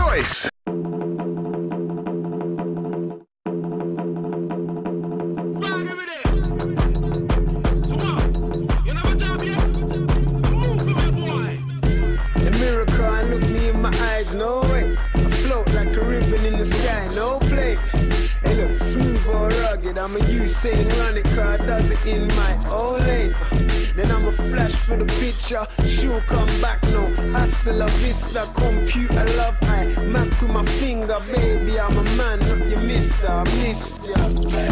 choice. The mirror can't look me in my eyes, no way. I float like a ribbon in the sky, no play. Hey look, smooth or rugged, I'm a Usain, run it, car does it in my own lane. Then I'm a flash for the picture, she'll come back, no. Hasta la vista, computer love, I map with my finger, baby, I'm a man, not your mister, I missed ya.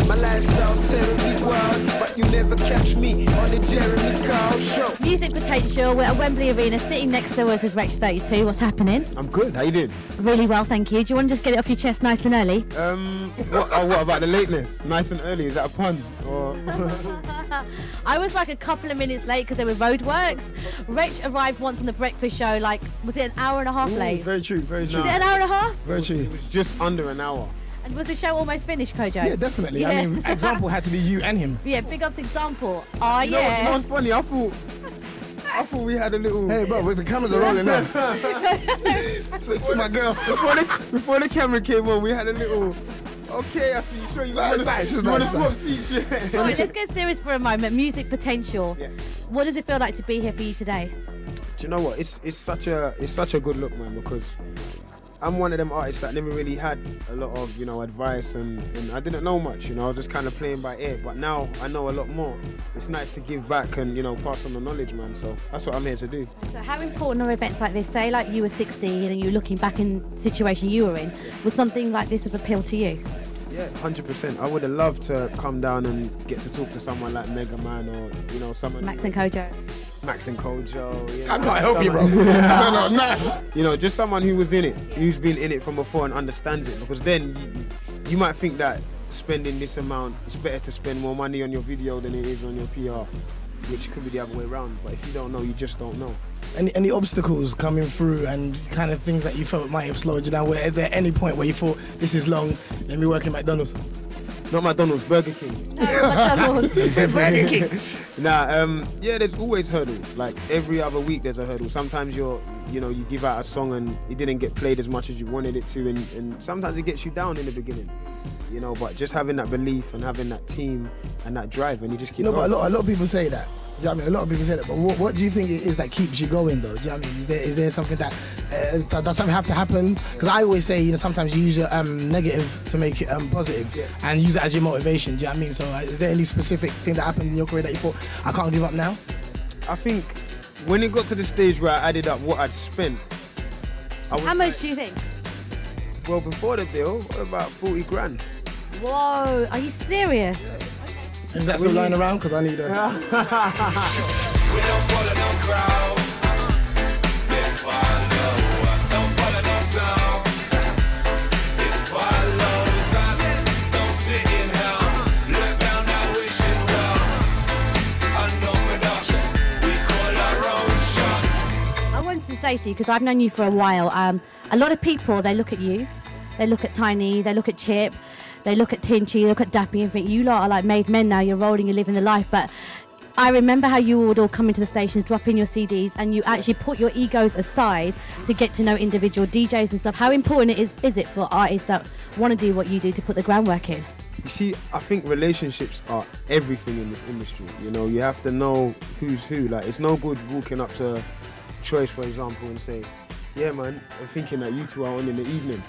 My lifestyle's terribly wild, but you never catch me on the Jeremy Kyle show. Music Potential, we're at Wembley Arena, sitting next to us is Wretch 32. What's happening? I'm good, how you doing? Really well, thank you. Do you want to just get it off your chest nice and early? What about the lateness? Nice and early, is that a pun? Or I was like a couple of minutes late because there were roadworks. Wretch arrived once on the breakfast show, like, was it an hour and a half late? Very true, very true. Was it an hour and a half? Very true. It was just under an hour. And was the show almost finished, Kojo? Yeah, definitely. Yeah. I mean, example had to be you and him. Yeah, big ups example. Oh, You know yeah. what's funny? I thought we had a little... Hey, bro, the cameras are rolling now. It's my girl. Before the camera came on, we had a little... Okay, I see you. Sure, you want to swap seats? Yeah. Right, let's get serious for a moment. Music Potential. Yeah. What does it feel like to be here for you today? Do you know what? It's such a good look, man, because I'm one of them artists that never really had a lot of, advice and I didn't know much, I was just kind of playing by ear, but now I know a lot more. It's nice to give back and, pass on the knowledge, man, so that's what I'm here to do. So how important are events like this? Say like you were 16 and you're looking back in the situation you were in, would something like this have appealed to you? Yeah, 100%. I would have loved to come down and get to talk to someone like Mega Man or, someone... Max and Kojo. Max and Kojo. I can't help you, bro. No. Just someone who was in it, who's been in it from before and understands it. Because then you might think that spending this amount, it's better to spend more money on your video than it is on your PR, which could be the other way around. But if you don't know, you just don't know. Any obstacles coming through and kind of things that you felt might have slowed you down? Were there any point where you thought, this is long, let me work in McDonald's? Not McDonald's, Burger King. Burger King. Yeah, there's always hurdles. Like every other week there's a hurdle. Sometimes you give out a song and it didn't get played as much as you wanted it to, and sometimes it gets you down in the beginning. But just having that belief and having that team and that drive, and you just keep going. But a lot of people say that. Do you know what I mean? A lot of people say that, but what do you think it is that keeps you going, though? Do you know what I mean? Is there something that does something have to happen? Because I always say, sometimes you use your negative to make it positive, and use it as your motivation. Do you know what I mean? So is there any specific thing that happened in your career that you thought, I can't give up now? I think when it got to the stage where I added up what I'd spent. How much do you think? Well, before the deal, about 40 grand. Whoa, are you serious? Is that still lying around? Because I need a... We don't follow no crowd. They follow us. Don't follow no sound. It follows us. Don't sit in hell. Look down that wishing well. Enough of us. We call our own shots. I wanted to say to you, because I've known you for a while, a lot of people, they look at you, they look at Tiny, they look at Chip, they look at Tinchy, they look at Dappy and think, you lot are like made men now, you're rolling, you're living the life. But I remember how you would all come into the stations, drop in your CDs, and you actually put your egos aside to get to know individual DJs and stuff. How important is it for artists that want to do what you do to put the groundwork in? You see, I think relationships are everything in this industry. You have to know who's who. Like, it's no good walking up to Choice, for example, and say, yeah, man, I'm thinking that you two are on in the evening.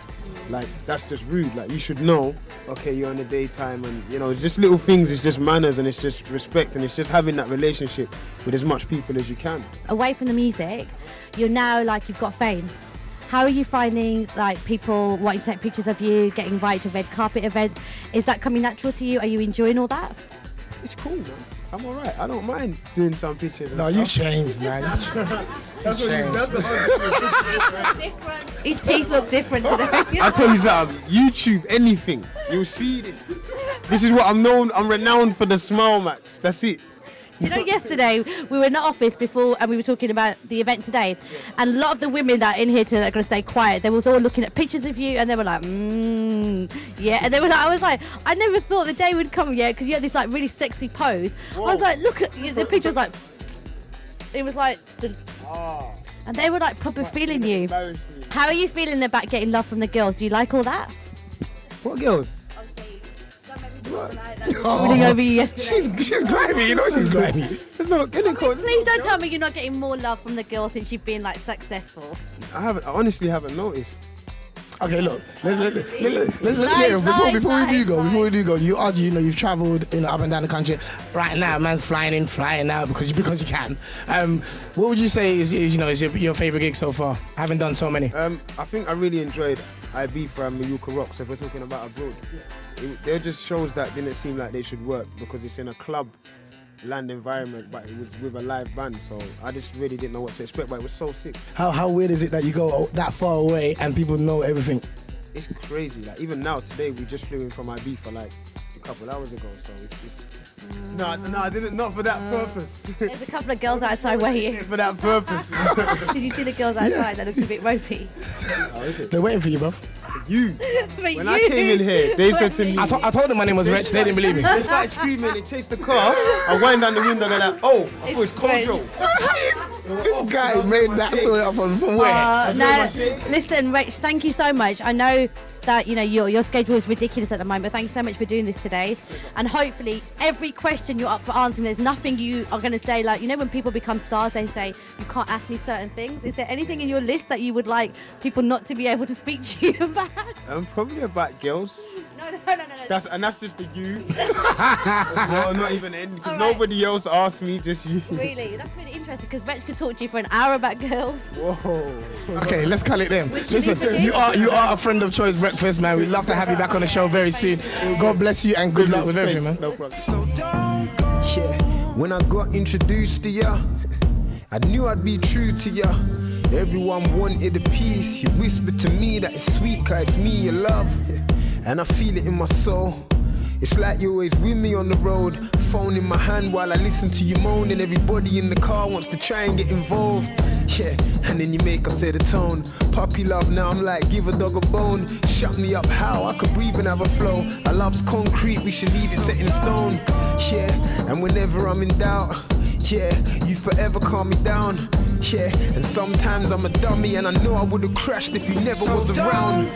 Like, that's just rude. Like, you should know, okay, you're in the daytime, and, it's just little things, it's just manners, and it's just respect, and it's just having that relationship with as much people as you can. Away from the music, you're now, like, you've got fame. How are you finding, like, people wanting to take pictures of you, getting invited to red carpet events? Is that coming natural to you? Are you enjoying all that? It's cool, man. I'm all right. I don't mind doing some pictures. No, you've changed, man. You've changed. His teeth look different today. I tell you something, YouTube, anything, you'll see this. This is what I'm known, I'm renowned for the smile, Max. That's it. Yesterday we were in the office before and we were talking about the event today, and a lot of the women that are in here today are going to stay quiet. They was all looking at pictures of you and they were like, yeah. And they were like, I was like, I never thought the day would come yet, because you had this like really sexy pose. Whoa. I was like, look at the picture. Was like, it was like And they were like proper feeling you. Embarrassed me. How are you feeling about getting love from the girls? Do you like all that? What girls? Ruling over you yesterday. She's grimy, you know she's grimy. There's no getting caught. Please don't tell me you're not getting more love from the girls since you've been like successful. I honestly haven't noticed. Okay, look, let's get it. Before we do go, you argue, you know, you've travelled, you know, up and down the country. Right now, man's flying in, flying out because you can. What would you say is your favourite gig so far? I haven't done so many. I think I really enjoyed Ibiza and Mallorca Rocks. If we're talking about abroad, they're just shows that didn't seem like they should work because it's in a club land environment, but it was with a live band, so I just really didn't know what to expect, but it was so sick. How weird is it that you go that far away and people know everything? It's crazy. Like even now, today, we just flew in from Ibiza like a couple hours ago, so it's No, I didn't. Not for that purpose. There's a couple of girls outside waiting. For that purpose. Did you see the girls outside? That looks a bit ropey. They're waiting for you, bruv. You. For When you. I came in here, they said to me. I told them my name was Rich. They didn't believe me. They started screaming. They chased the car. I wind down the window. They're like, "Oh, I thought it's Kojo." This guy made that story up from where? No, listen, Rich, thank you so much. I know that your schedule is ridiculous at the moment, but thank you so much for doing this today. And hopefully every question you're up for answering, there's nothing you are going to say, like, when people become stars, they say you can't ask me certain things. Is there anything in your list that you would like people not to be able to speak to you about? Probably about girls. No. That's just for you. No, not even any, because nobody else asked me, just you. Really? That's really interesting, because Rex could talk to you for an hour about girls. Whoa. Okay, let's call it them. Listen, you are a friend of choice breakfast, man. We'd love to have you back on the show very soon. God bless you and good luck with everything, man. No problem. Yeah, when I got introduced to ya, I knew I'd be true to ya. Everyone wanted a piece. You whispered to me that it's sweet, cause it's me you love. Yeah. And I feel it in my soul. It's like you're always with me on the road. Phone in my hand while I listen to you moan. And everybody in the car wants to try and get involved. Yeah, and then you make us set a tone. Puppy love, now I'm like, give a dog a bone. Shut me up, how? I could breathe and have a flow. Our love's concrete, we should leave it set in stone. Yeah, and whenever I'm in doubt, yeah, you forever calm me down. Yeah, and sometimes I'm a dummy and I know I would've crashed if you never was around.